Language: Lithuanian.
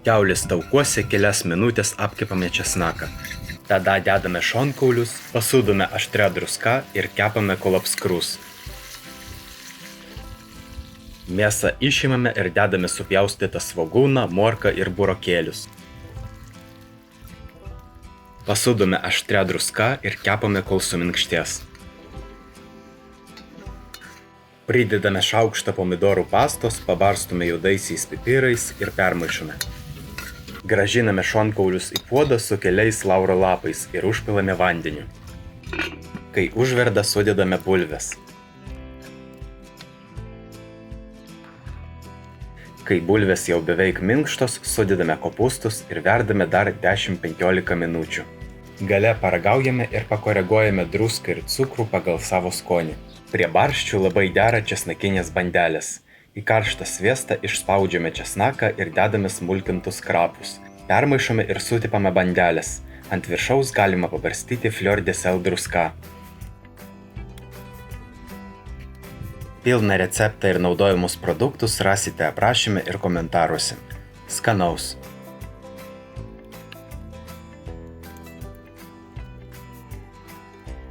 Kiaulės taukuose kelias minutės apkepame česnaką. Tada dedame šonkaulius, pasūdome aštria druska ir kepame kol apskrus. Mėsą išimame ir dedame supjaustytą svogūną, morką ir burokėlius. Pasūdome aštria druska ir kepame kol suminkštės. Pridedame šaukštą pomidorų pastos, pabarstome juodaisiais pipirais ir permaišome. Grąžiname šonkaulius į puodą su keliais lauro lapais ir užpilame vandeniu. Kai užverda, sudedame bulves. Kai bulvės jau beveik minkštos, sudedame kopūstus ir verdame dar 10-15 minučių. Gale paragaujame ir pakoreguojame druską ir cukrų pagal savo skonį. Prie barščių labai dera česnakinės bandelės. Į karštą sviestą išspaudžiame česnaką ir dedame smulkintus krapus. Permaišome ir sutepame bandelės. Ant viršaus galima pabarstyti fleur de sel druska. Pilną receptą ir naudojamus produktus rasite aprašyme ir komentaruose. Skanaus!